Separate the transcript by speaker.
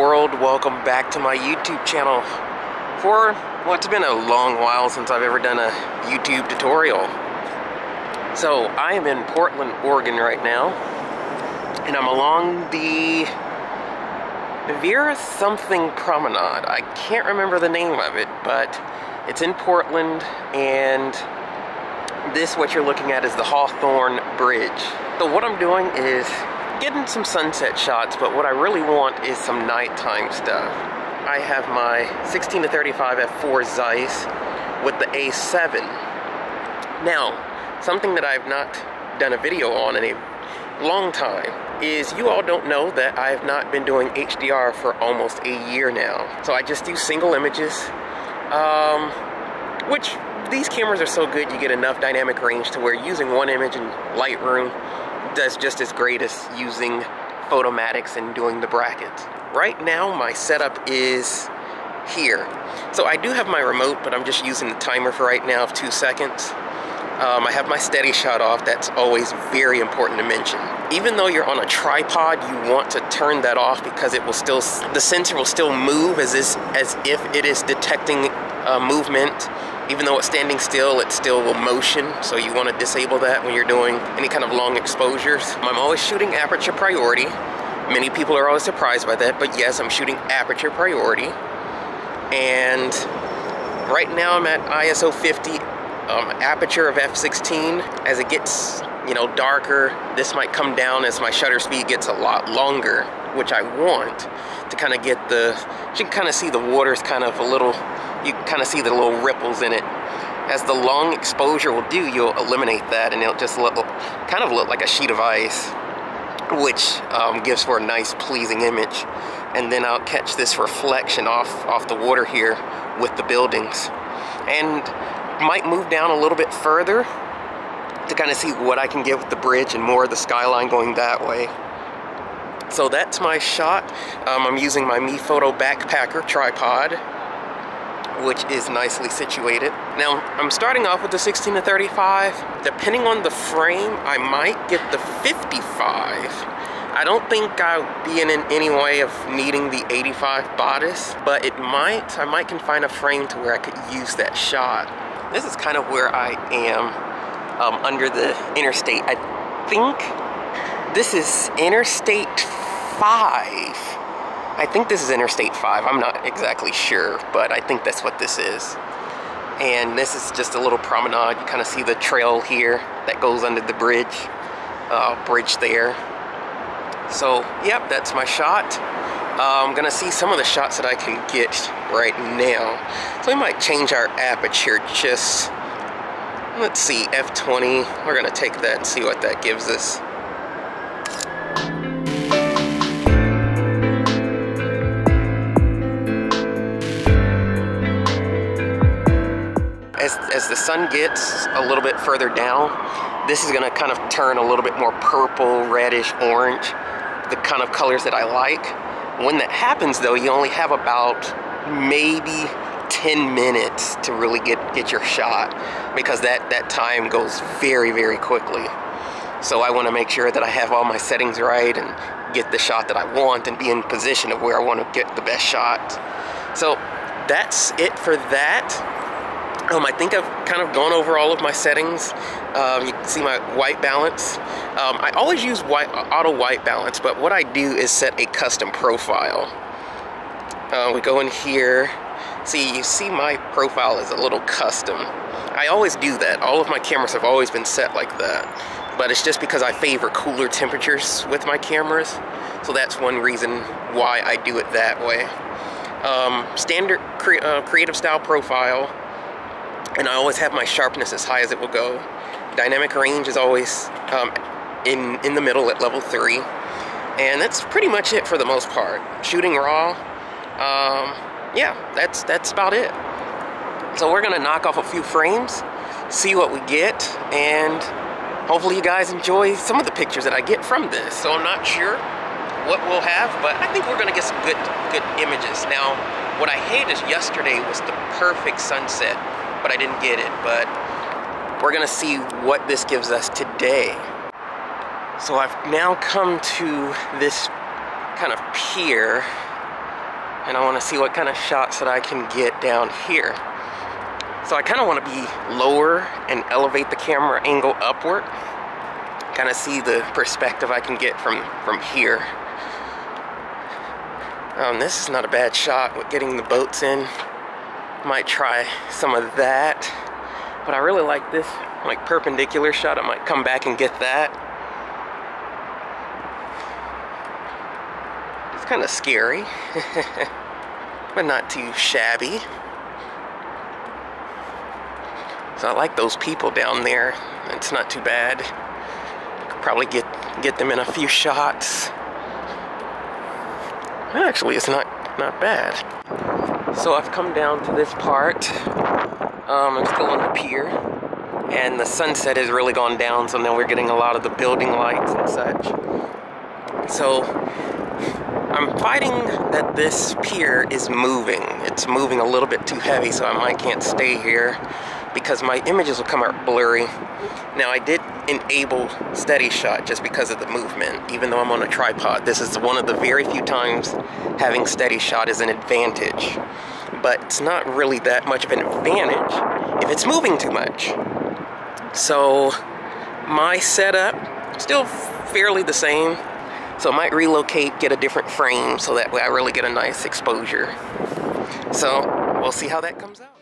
Speaker 1: world, welcome back to my YouTube channel. For what's been a long while since I've ever done a YouTube tutorial. So I am in Portland, Oregon right now, and I'm along the Vera something promenade. I can't remember the name of it, but it's in Portland, and this, what you're looking at, is the Hawthorne Bridge. So what I'm doing is getting some sunset shots, but what I really want is some nighttime stuff. I have my 16-35 f4 ZEISS with the A7. Now, something that I've not done a video on in a long time is, you all don't know that I have not been doing HDR for almost a year now. So I just do single images, which these cameras are so good you get enough dynamic range to where using one image in Lightroom does just as great as using Photomatics and doing the brackets. Right now my setup is here. So I do have my remote, but I'm just using the timer for right now of 2 seconds. I have my steady shot off. That's always very important to mention. Even though you're on a tripod, you want to turn that off because it will still, the sensor will still move as if it is detecting movement. Even though it's standing still, it still will motion, so you want to disable that when you're doing any kind of long exposures. I'm always shooting aperture priority. Many people are always surprised by that, but yes, I'm shooting aperture priority. And right now I'm at ISO 50, aperture of f16. As it gets, darker, this might come down as my shutter speed gets a lot longer, which I want to kind of get the, you can kind of see the water's kind of a little, you can kind of see the little ripples in it. As the long exposure will do, you'll eliminate that and it'll just kind of look like a sheet of ice, which gives for a nice pleasing image. And then I'll catch this reflection off the water here with the buildings, and might move down a little bit further to kind of see what I can get with the bridge and more of the skyline going that way. So that's my shot. I'm using my MeFoto Backpacker Tripod, which is nicely situated. Now, I'm starting off with the 16-35. Depending on the frame, I might get the 55. I don't think I'll be in any way of needing the 85 Batis, but I might can find a frame to where I could use that shot. This is kind of where I am under the interstate. I think this is Interstate 5. I think this is Interstate 5. I'm not exactly sure, but I think that's what this is. And this is just a little promenade. You kind of see the trail here that goes under the bridge there. So, yep, that's my shot. I'm gonna see some of the shots that I can get right now. So we might change our aperture just, let's see, f20. We're gonna take that and see what that gives us. As the sun gets a little bit further down, this is gonna kind of turn a little bit more purple, reddish, orange, the kind of colors that I like. When that happens though, you only have about maybe 10 minutes to really get your shot, because that time goes very, very quickly. So I wanna make sure that I have all my settings right and get the shot that I want and be in position of where I wanna get the best shot. So that's it for that. I think I've kind of gone over all of my settings. You can see my white balance. I always use auto white balance, but what I do is set a custom profile. We go in here. See, you see my profile is a little custom. I always do that. All of my cameras have always been set like that. But it's just because I favor cooler temperatures with my cameras. So that's one reason why I do it that way. Standard creative style profile. And I always have my sharpness as high as it will go. Dynamic range is always in the middle at level 3. And that's pretty much it for the most part. Shooting raw, yeah, that's about it. So we're gonna knock off a few frames, see what we get, and hopefully you guys enjoy some of the pictures that I get from this. So I'm not sure what we'll have, but I think we're gonna get some good images. Now, what I hate is yesterday was the perfect sunset, but I didn't get it. But we're gonna see what this gives us today. So I've now come to this kind of pier and I want to see what kind of shots that I can get down here. So I kind of want to be lower and elevate the camera angle upward. Kind of see the perspective I can get from here. This is not a bad shot with getting the boats in. Might try some of that. But I really like this like perpendicular shot. I might come back and get that. It's kind of scary, but not too shabby. So I like those people down there. It's not too bad. Could probably get them in a few shots. Actually, it's not bad. So I've come down to this part. I'm still on the pier, and the sunset has really gone down, so now we're getting a lot of the building lights and such. So I'm fighting that this pier is moving. It's moving a little bit too heavy, so I can't stay here because my images will come out blurry. Now I did enable steady shot just because of the movement, even though I'm on a tripod. This is one of the very few times having steady shot is an advantage. But it's not really that much of an advantage if it's moving too much. So my setup still fairly the same. So I might relocate, get a different frame so that way I really get a nice exposure. So we'll see how that comes out.